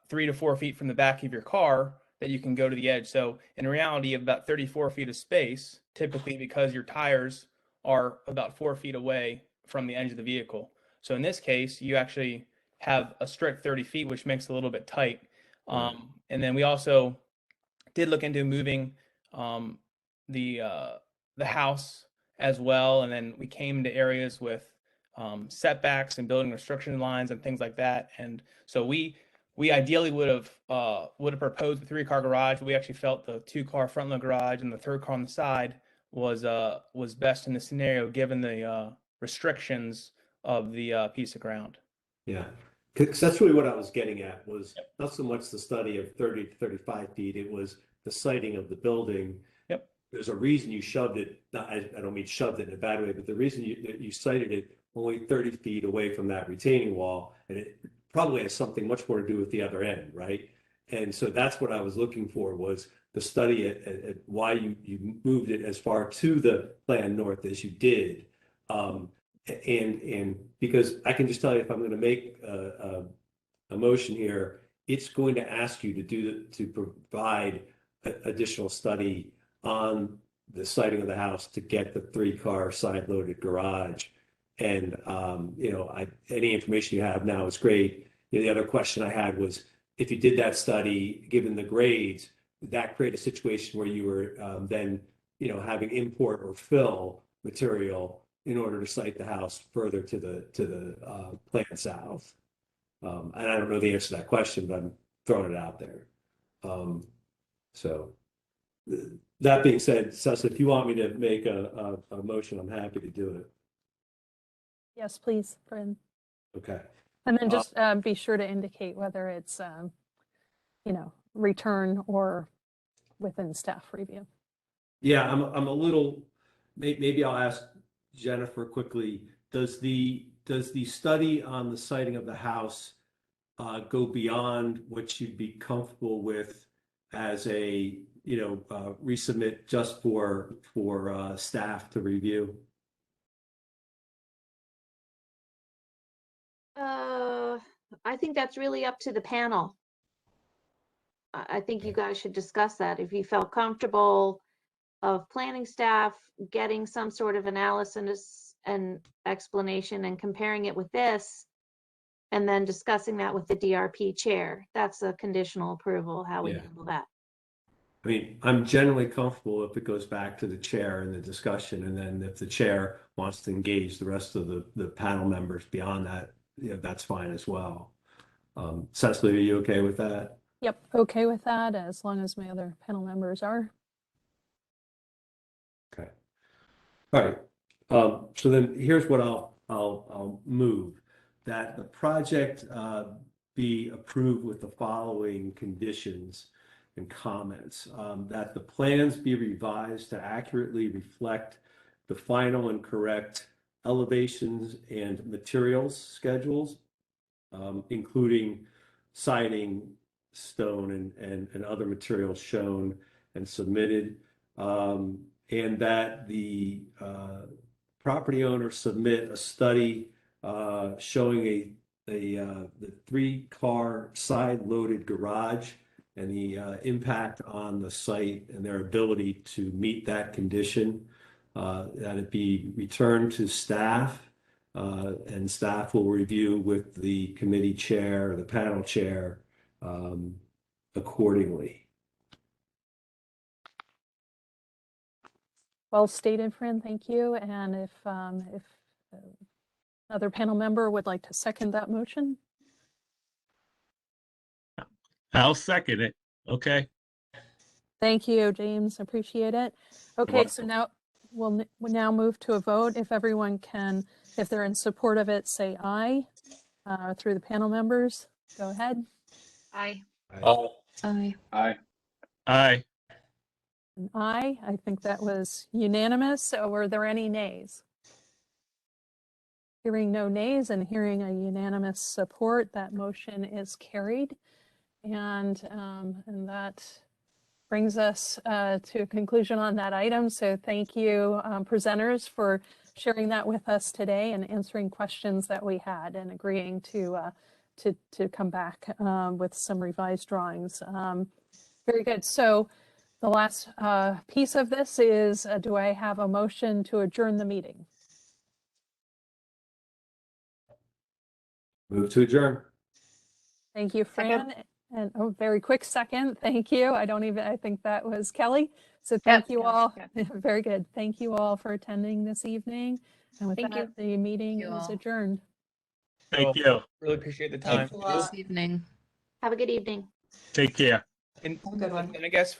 3 to 4 feet from the back of your car that you can go to the edge. So in reality, you have about 34 feet of space, typically because your tires are about 4 feet away from the edge of the vehicle. So in this case, you actually have a strict 30 feet, which makes it a little bit tight. And then we also did look into moving the house as well, and then we came to areas with setbacks and building restriction lines and things like that. And so we ideally would have proposed the 3-car garage. We actually felt the 2-car front load garage and the 3rd car on the side was best in the scenario given the restrictions of the piece of ground. Yeah, because that's really what I was getting at, was not so much the study of 30 to 35 feet, it was the siting of the building. Yep. There's a reason you shoved it, I don't mean shoved it in a bad way, but the reason you cited it only 30 feet away from that retaining wall, and it probably has something much more to do with the other end, right? And so that's what I was looking for, was the study at why you moved it as far to the plan north as you did. And because I can just tell you, if I'm going to make a motion here, it's going to ask you to provide additional study on the siting of the house to get the 3-car side loaded garage. And any information you have now is great. The other question I had was, if you did that study, given the grades, would that create a situation where you were then having import or fill material in order to site the house further to the plan south? And I don't know the answer to that question, but I'm throwing it out there. So that being said, Cecily, if you want me to make a motion, I'm happy to do it. Yes, please, Fran. Okay. And then just be sure to indicate whether it's, return or within staff review. Yeah, I'm a little, maybe I'll ask Jennifer quickly. Does the study on the siting of the house go beyond what you'd be comfortable with as a resubmit just for staff to review? I think that's really up to the panel. I think you guys should discuss that. If you felt comfortable of planning staff getting some sort of analysis and explanation and comparing it with this, and then discussing that with the DRP chair, that's a conditional approval, how we handle that. I mean, I'm generally comfortable if it goes back to the chair in the discussion, and then if the chair wants to engage the rest of the panel members beyond that, that's fine as well. Cecily, are you okay with that? Yep, okay with that, as long as my other panel members are. Okay. All right. So then here's what I'll move: that the project be approved with the following conditions and comments. That the plans be revised to accurately reflect the final and correct elevations and materials schedules, including siding, stone, and other materials shown and submitted, and that the property owner submit a study showing the 3-car side loaded garage and the impact on the site and their ability to meet that condition. that it be returned to staff, and staff will review with the committee chair or the panel chair accordingly. Well stated, Fran, thank you. And if another panel member would like to second that motion. I'll second it. Okay. Thank you, James, appreciate it. Okay, so now we'll now move to a vote. If everyone can, if they're in support of it, say aye through the panel members. Go ahead. Aye. Aye. Aye. Aye. An aye. I think that was unanimous. So were there any nays? Hearing no nays and hearing a unanimous support, that motion is carried. And that brings us to a conclusion on that item. So thank you, presenters, for sharing that with us today and answering questions that we had and agreeing to come back with some revised drawings. Very good. So the last piece of this is, do I have a motion to adjourn the meeting? Move to adjourn. Thank you, Fran. And a very quick second. Thank you. I think that was Kelly. So thank you all. Very good. Thank you all for attending this evening. And with that, the meeting is adjourned. Thank you. Really appreciate the time. This evening. Have a good evening. Take care. And, Have a good one. and I guess